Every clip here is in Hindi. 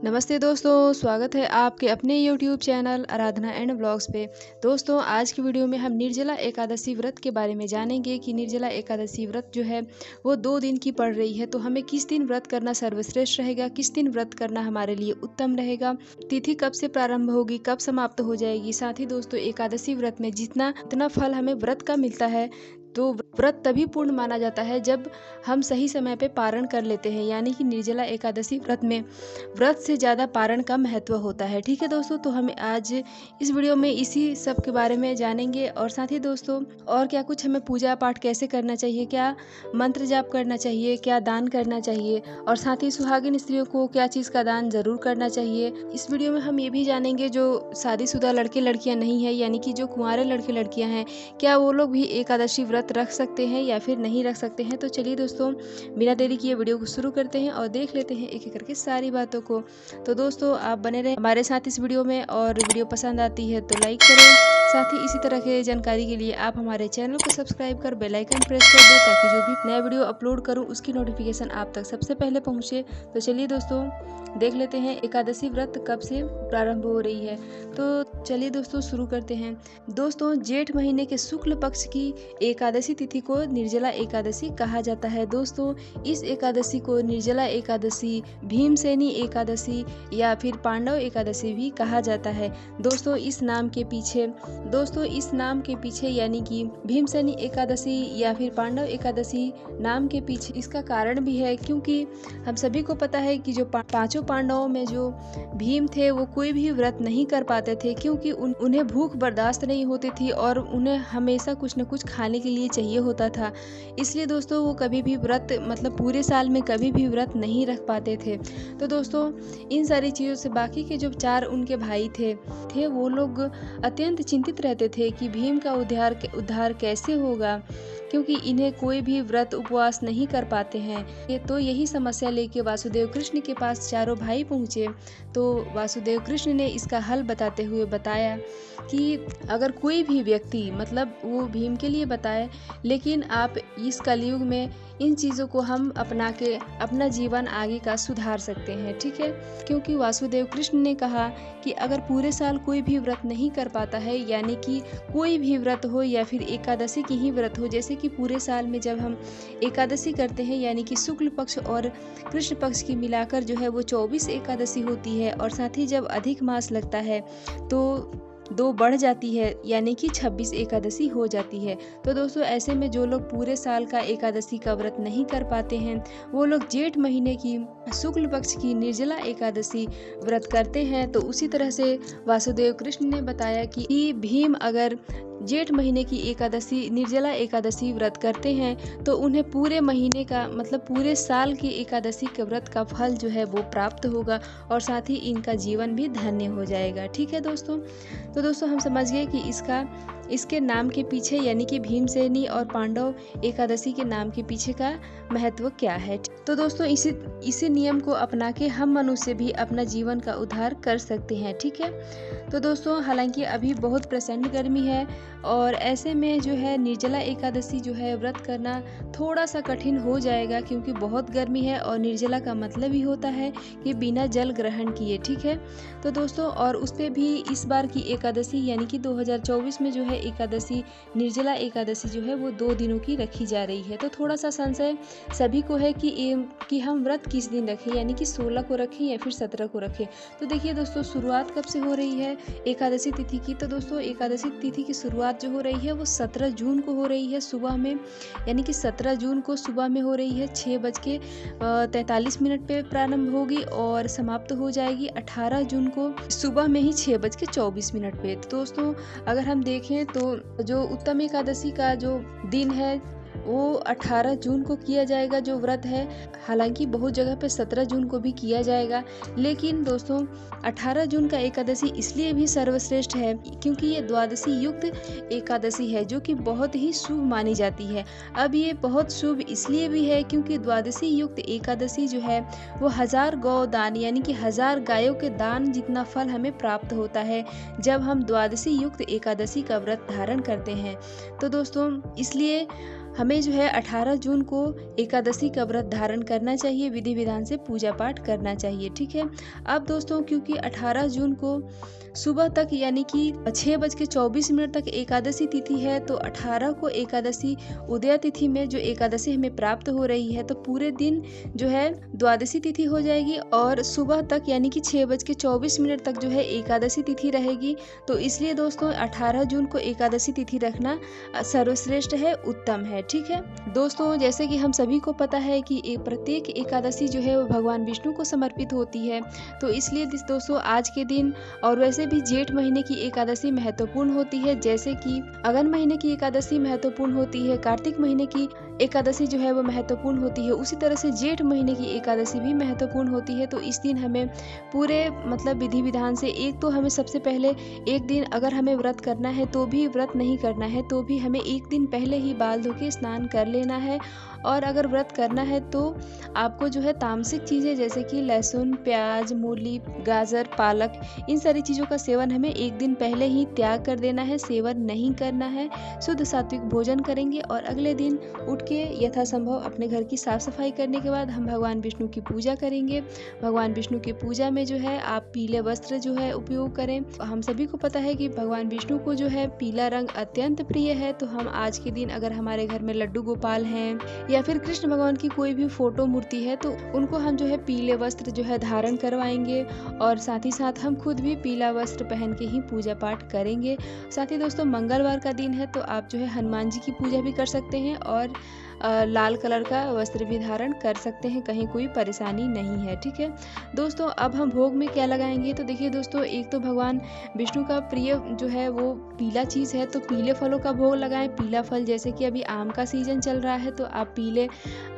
नमस्ते दोस्तों, स्वागत है आपके अपने YouTube channel Aradhana and blogs पे। दोस्तों, आज की वीडियो में हम निर्जला एकादशी व्रत के बारे में जानेंगे कि निर्जला एकादशी व्रत जो है वो 2 दिन की पड़ रही है, तो हमें किस दिन व्रत करना सर्वश्रेष्ठ रहेगा, किस दिन व्रत करना हमारे लिए उत्तम रहेगा, तिथि कब से प्रारंभ होगी, कब समाप्त हो जाएगी। साथ ही दोस्तों, एकादशी व्रत में जितना फल हमें व्रत का मिलता है, तो व्रत तभी पूर्ण माना जाता है जब हम सही समय पे पारण कर लेते हैं, यानी कि निर्जला एकादशी व्रत में व्रत से ज़्यादा पारण का महत्व होता है। ठीक है दोस्तों, तो हमें आज इस वीडियो में इसी सब के बारे में जानेंगे। और साथ ही दोस्तों, और क्या कुछ हमें पूजा पाठ कैसे करना चाहिए, क्या मंत्र जाप करना चाहिए, क्या दान करना चाहिए, और साथ ही सुहागिन स्त्रियों को क्या चीज़ का दान जरूर करना चाहिए। इस वीडियो में हम ये भी जानेंगे जो शादीशुदा लड़के लड़कियाँ नहीं है, यानी कि जो कुंवारे लड़के लड़कियाँ हैं, क्या वो लोग भी एकादशी व्रत रख सकते हैं या फिर नहीं रख सकते हैं। तो चलिए दोस्तों, बिना देरी किए वीडियो को शुरू करते हैं और देख लेते हैं एक एक करके सारी बातों को। तो दोस्तों, आप बने रहें हमारे साथ इस वीडियो में, और वीडियो पसंद आती है तो लाइक करें। साथ ही इसी तरह के जानकारी के लिए आप हमारे चैनल को सब्सक्राइब कर बेल आइकन प्रेस कर दें, ताकि जो भी नया वीडियो अपलोड करूं उसकी नोटिफिकेशन आप तक सबसे पहले पहुंचे। तो चलिए दोस्तों, देख लेते हैं एकादशी व्रत कब से प्रारंभ हो रही है। तो चलिए दोस्तों, शुरू करते हैं। दोस्तों, जेठ महीने के शुक्ल पक्ष की एकादशी तिथि को निर्जला एकादशी कहा जाता है। दोस्तों, इस एकादशी को निर्जला एकादशी, भीमसेनी एकादशी या फिर पांडव एकादशी भी कहा जाता है। दोस्तों, इस नाम के पीछे यानी कि भीमसेनी एकादशी या फिर पांडव एकादशी नाम के पीछे इसका कारण भी है, क्योंकि हम सभी को पता है कि जो पांचों पांडवों में जो भीम थे वो कोई भी व्रत नहीं कर पाते थे, क्योंकि उन्हें भूख बर्दाश्त नहीं होती थी और उन्हें हमेशा कुछ न कुछ खाने के लिए चाहिए होता था। इसलिए दोस्तों, वो कभी भी व्रत पूरे साल में कभी भी व्रत नहीं रख पाते थे। तो दोस्तों, इन सारी चीज़ों से बाकी के जो 4 उनके भाई थे वो लोग अत्यंत चिंतित रहते थे कि भीम का उद्धार कैसे होगा, क्योंकि इन्हें कोई भी व्रत उपवास नहीं कर पाते हैं। तो यही समस्या लेके वासुदेव कृष्ण के पास चारों भाई पहुँचे। तो वासुदेव कृष्ण ने इसका हल बताते हुए बताया कि अगर कोई भी व्यक्ति, वो भीम के लिए बताए, लेकिन आप इस कलयुग में इन चीज़ों को हम अपना के अपना जीवन आगे का सुधार सकते हैं। ठीक है, क्योंकि वासुदेव कृष्ण ने कहा कि अगर पूरे साल कोई भी व्रत नहीं कर पाता है, यानी कि कोई भी व्रत हो या फिर एकादशी की ही व्रत हो, जैसे कि पूरे साल में जब हम एकादशी करते हैं, यानी कि शुक्ल पक्ष और कृष्ण पक्ष की मिलाकर जो है वो 24 एकादशी होती है, और साथ ही जब अधिक मास लगता है तो 2 बढ़ जाती है, यानी कि 26 एकादशी हो जाती है। तो दोस्तों, ऐसे में जो लोग पूरे साल का एकादशी का व्रत नहीं कर पाते हैं, वो लोग जेठ महीने की शुक्ल पक्ष की निर्जला एकादशी व्रत करते हैं। तो उसी तरह से वासुदेव कृष्ण ने बताया कि भीम अगर जेठ महीने की एकादशी निर्जला एकादशी व्रत करते हैं तो उन्हें पूरे महीने का पूरे साल की एकादशी के व्रत का फल जो है वो प्राप्त होगा, और साथ ही इनका जीवन भी धन्य हो जाएगा। ठीक है दोस्तों, तो दोस्तों हम समझ गए कि इसके नाम के पीछे, यानी कि भीमसेनी और पांडव एकादशी के नाम के पीछे का महत्व क्या है। तो दोस्तों, इसी नियम को अपना के हम मनुष्य भी अपना जीवन का उद्धार कर सकते हैं। ठीक है, तो दोस्तों, हालांकि अभी बहुत प्रचंड गर्मी है, और ऐसे में जो है निर्जला एकादशी जो है व्रत करना थोड़ा सा कठिन हो जाएगा, क्योंकि बहुत गर्मी है, और निर्जला का मतलब ही होता है कि बिना जल ग्रहण किए। ठीक है, तो दोस्तों, और उस पे भी इस बार की एकादशी, यानी कि 2024 में जो है एकादशी, निर्जला एकादशी जो है वो 2 दिनों की रखी जा रही है। तो थोड़ा सा संशय सभी को है कि हम व्रत किस दिन रखें, यानी कि 16 को रखें या फिर 17 को रखें। तो देखिए दोस्तों, शुरुआत कब से हो रही है एकादशी तिथि की। तो दोस्तों, एकादशी तिथि की शुरुआत जो हो रही है वो 17 जून को हो रही है सुबह में, यानी कि 17 जून को सुबह में हो रही है। 6:43 पे प्रारंभ होगी और समाप्त हो जाएगी 18 जून को सुबह में ही 6:24 पे। तो दोस्तों, अगर हम देखें तो जो उत्तम एकादशी का जो दिन है वो 18 जून को किया जाएगा जो व्रत है। हालांकि बहुत जगह पे 17 जून को भी किया जाएगा, लेकिन दोस्तों 18 जून का एकादशी इसलिए भी सर्वश्रेष्ठ है क्योंकि ये द्वादशी युक्त एकादशी है, जो कि बहुत ही शुभ मानी जाती है। अब ये बहुत शुभ इसलिए भी है क्योंकि द्वादशी युक्त एकादशी जो है वो 1000 गौ दान, यानी कि 1000 गायों के दान जितना फल हमें प्राप्त होता है जब हम द्वादशी युक्त एकादशी का व्रत धारण करते हैं। तो दोस्तों, इसलिए हमें जो है 18 जून को एकादशी का व्रत धारण करना चाहिए, विधि विधान से पूजा पाठ करना चाहिए। ठीक है। अब दोस्तों क्योंकि 18 जून को सुबह तक यानी कि 6:24 तक एकादशी तिथि है, तो 18 को एकादशी उदया तिथि में जो एकादशी हमें प्राप्त हो रही है, तो पूरे दिन जो है द्वादशी तिथि हो जाएगी और सुबह तक यानी कि 6:24 तक जो है एकादशी तिथि रहेगी। तो इसलिए दोस्तों 18 जून को एकादशी तिथि रखना सर्वश्रेष्ठ है, उत्तम है। ठीक है दोस्तों, जैसे कि हम सभी को पता है कि प्रत्येक एकादशी जो है वो भगवान विष्णु को समर्पित होती है, तो इसलिए दोस्तों आज के दिन और वैसे भी जेठ महीने की एकादशी महत्वपूर्ण होती है, जैसे कि अगन महीने की एकादशी महत्वपूर्ण होती है, कार्तिक महीने की एकादशी जो है वो महत्वपूर्ण होती है, उसी तरह से जेठ महीने की एकादशी भी महत्वपूर्ण होती है। तो इस दिन हमें पूरे मतलब विधि विधान से, एक तो हमें सबसे पहले एक दिन अगर हमें व्रत करना है तो भी, व्रत नहीं करना है तो भी हमें एक दिन पहले ही बाल धो के स्नान कर लेना है। और अगर व्रत करना है तो आपको जो है तामसिक चीज़ें जैसे कि लहसुन, प्याज, मूली, गाजर, पालक, इन सारी चीज़ों का सेवन हमें एक दिन पहले ही त्याग कर देना है, सेवन नहीं करना है। शुद्ध सात्विक भोजन करेंगे और अगले दिन उठ के यथासंभव अपने घर की साफ सफाई करने के बाद हम भगवान विष्णु की पूजा करेंगे। भगवान विष्णु की पूजा में जो है आप पीले वस्त्र जो है उपयोग करें। हम सभी को पता है कि भगवान विष्णु को जो है पीला रंग अत्यंत प्रिय है, तो हम आज के दिन अगर हमारे घर में लड्डू गोपाल हैं या फिर कृष्ण भगवान की कोई भी फोटो मूर्ति है, तो उनको हम जो है पीले वस्त्र जो है धारण करवाएंगे और साथ ही साथ हम खुद भी पीला वस्त्र पहन के ही पूजा पाठ करेंगे। साथ ही दोस्तों मंगलवार का दिन है, तो आप जो है हनुमान जी की पूजा भी कर सकते हैं और लाल कलर का वस्त्र भी धारण कर सकते हैं, कहीं कोई परेशानी नहीं है। ठीक है दोस्तों, अब हम भोग में क्या लगाएंगे, तो देखिए दोस्तों, एक तो भगवान विष्णु का प्रिय जो है वो पीला चीज़ है, तो पीले फलों का भोग लगाएं। पीला फल जैसे कि अभी आम का सीजन चल रहा है, तो आप पीले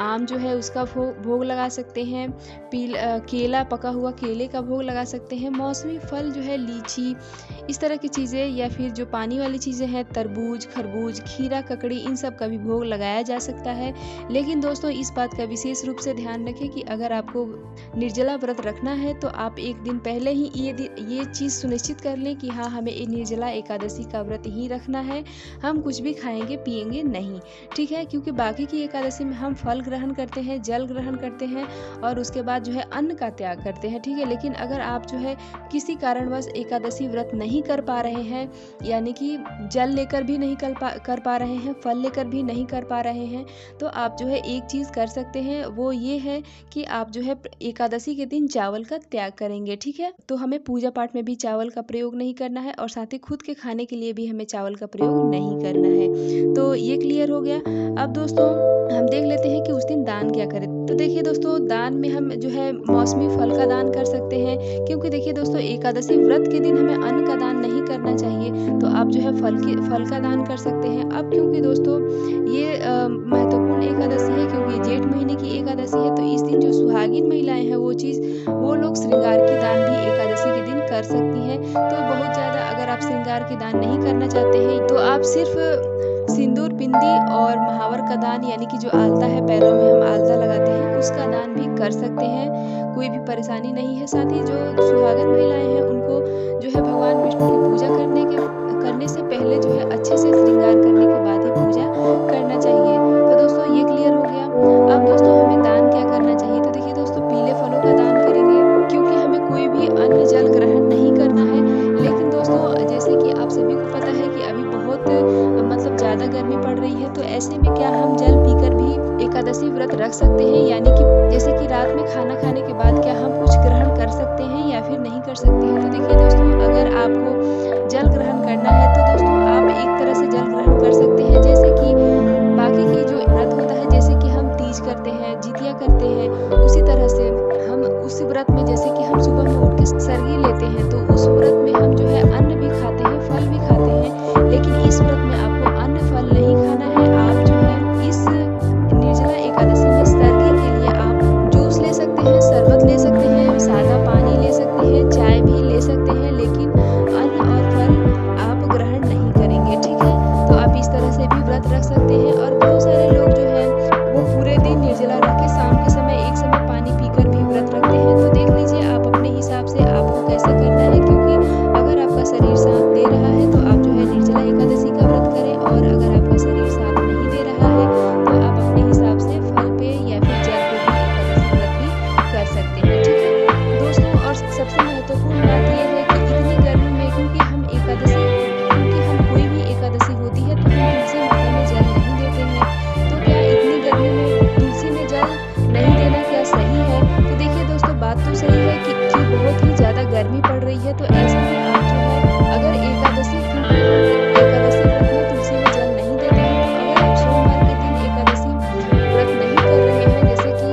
आम जो है उसका भोग लगा सकते हैं। केला, पका हुआ केले का भोग लगा सकते हैं। मौसमी फल जो है लीची, इस तरह की चीज़ें, या फिर जो पानी वाली चीज़ें हैं तरबूज, खरबूज, खीरा, ककड़ी, इन सब का भी भोग लगाया जा सकता है। लेकिन दोस्तों इस बात का विशेष रूप से ध्यान रखें कि अगर आपको निर्जला व्रत रखना है तो आप एक दिन पहले ही ये चीज़ सुनिश्चित कर लें कि हाँ, हमें निर्जला एकादशी का व्रत ही रखना है, हम कुछ भी खाएंगे पिएंगे नहीं। ठीक है, क्योंकि बाकी की एकादशी में हम फल ग्रहण करते हैं, जल ग्रहण करते हैं और उसके बाद जो है अन्न का त्याग करते हैं। ठीक है, लेकिन अगर आप जो है किसी कारणवश एकादशी व्रत नहीं कर पा रहे हैं, यानी कि जल लेकर भी नहीं कर पा रहे हैं, फल लेकर भी नहीं कर पा रहे हैं, तो आप जो है एक चीज़ कर सकते हैं, वो ये है कि आप जो है एकादशी के दिन चावल का त्याग करेंगे। ठीक है, तो हमें पूजा पाठ में भी चावल का प्रयोग नहीं करना है और साथ ही खुद के खाने के लिए भी हमें चावल का प्रयोग नहीं करना है। तो ये क्लियर हो गया। अब दोस्तों हम देख लेते हैं कि उस दिन दान क्या करें। तो देखिए दोस्तों, दान में हम जो है मौसमी फल का दान कर सकते हैं, क्योंकि देखिए दोस्तों एकादशी व्रत के दिन हमें अन्न का दान नहीं करना चाहिए, तो आप जो है फल का दान कर सकते हैं। अब क्योंकि दोस्तों ये महत्वपूर्ण एकादशी है, क्योंकि जेठ महीने की एकादशी है, तो इस दिन जो सुहागिन महिलाएं हैं वो लोग श्रृंगार की दान भी एकादशी के दिन कर सकती हैं। तो बहुत ज़्यादा अगर आप श्रृंगार की दान नहीं करना चाहते हैं, तो आप सिर्फ सिंदूर, बिंदी और महावर का दान, यानी कि जो आलता है, पैरों में हम आलता लगाते हैं, उसका दान भी कर सकते हैं, कोई भी परेशानी नहीं है। साथ ही जो सुहागन महिलाएं हैं उनको जो है भगवान विष्णु की पूजा करने से पहले जो है अच्छे से श्रृंगार करने के बाद ही पूजा करना चाहिए। तो दोस्तों ये क्लियर हो गया। अब दोस्तों हमें दान क्या करना चाहिए, तो देखिए दोस्तों पीले फलों का दान करेंगे, क्योंकि हमें कोई भी अन्न जल ग्रहण नहीं करना है। लेकिन दोस्तों जैसे कि आप सभी को पता है कि अभी बहुत मतलब ज़्यादा गर्मी पड़ रही है, तो ऐसे में क्या हम जल पीकर भी एकादशी व्रत रख सकते हैं, यानी कि जैसे कि रात में खाना खाने के बाद क्या हम कुछ ग्रहण कर सकते हैं या फिर नहीं कर सकते हैं। तो देखिए दोस्तों, अगर आपको जल ग्रहण करना है तो दोस्तों आप एक तरह से जल ग्रहण कर सकते हैं, जैसे कि बाकी की जो व्रत होता है, जैसे कि हम तीज करते हैं, जितिया करते हैं, उसी तरह से हम उस व्रत में जैसे कि हम सुबह में उठ के सरगी लेते हैं, तो उस व्रत में हम जो है अन्न भी खाते हैं, फल भी खाते हैं। लेकिन इस व्रत में आपको अन्न फल नहीं खाना है। आप जो है इस निर्जला एकादशी में सरगी के लिए आप जूस ले सकते हैं, शरबत ले सकते हैं, सादा पानी ले सकते हैं, चाय भी ले सकते हैं, लेकिन अन्न और फल आप ग्रहण नहीं करेंगे। ठीक है, तो आप इस तरह से भी व्रत रख सकते हैं। और बहुत सारे लोग जो है वो पूरे दिन निर्जला रह के शाम के समय एक समय पानी पीकर भी व्रत रखते हैं। तो देख लीजिए आप अपने हिसाब से आपको कैसे करना है। क्योंकि बहुत ही ज़्यादा गर्मी पड़ रही है। तो ऐसे में आप जो है अगर एकादशी, क्योंकि हम एकादशी व्रत में तुलसी में जल नहीं देते हैं, तो अगर आप सोमवार के दिन एकादशी व्रत नहीं कर रहे हैं, जैसे कि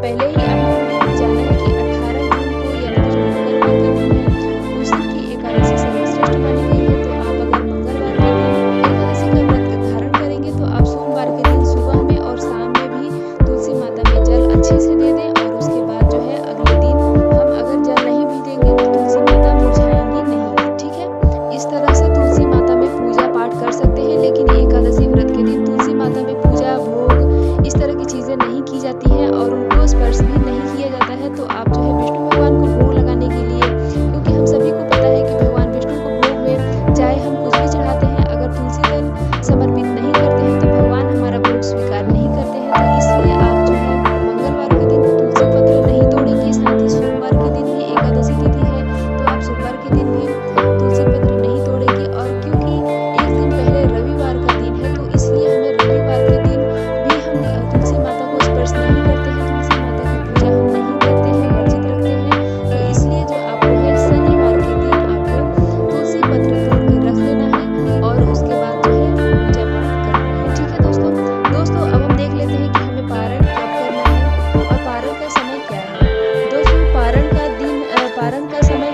पहले ही आप लोगों को भी जाना है कि 18 जून को यानी कि जो मंगलवार का दिन है उस दिन की एकादशी सर्वश्रेष्ठ मानी गई है। तो आप अगर मंगलवार के दिन एकादशी का व्रत धारण करेंगे तो आप सोमवार के दिन सुबह में और शाम में भी तुलसी माता में जल अच्छे से दे दें, और उसके बाद जो है अगले दिन हम अगर जल नहीं भी देंगे तो तुलसी माता मुरझाएंगी नहीं, ठीक है। इस तरह से तुलसी माता में पूजा पाठ कर सकते हैं। लेकिन एकादशी व्रत के दिन तुलसी माता में पूजा भोग इस तरह की चीज़ें नहीं की जाती हैं और उनको स्पर्श भी नहीं किया जाता है। तो आप जो है विष्णु भगवान को भोग लगाने के लिए, क्योंकि हम सभी को पता है कि भगवान विष्णु को भोग में चाहे हम कुछ भी चढ़ाते हैं, अगर तुलसी दल समर्पित नहीं करते हैं तो भगवान हमारा भोग स्वीकार नहीं करते हैं। तो इसलिए आप जो है मंगलवार के दिन तुलसी पत्र नहीं तोड़ेंगे। साथ ही सोमवार के दिन भी एकादशी तिथि है तो आप सोमवार के दिन भी तुलसी पत्र नहीं तोड़ेंगे। और क्योंकि एक दिन पहले रविवार का दिन है तो इसलिए हमें रविवार के दिन भी हम तुलसी माता को स्पर्श नहीं करते हैं, तुलसी माता की पूजा हम नहीं करते हैं, वर्जित रखते हैं। तो इसलिए जो आपको है शनिवार के दिन आपको तुलसी पत्र तोड़ के रख लेना है और उसके बाद जो है पूजा पाठ करना है, ठीक है दोस्तों। अब हम देख लेते हैं कि हमें पारण कब करना है और पारण का समय क्या है। दोस्तों पारण का समय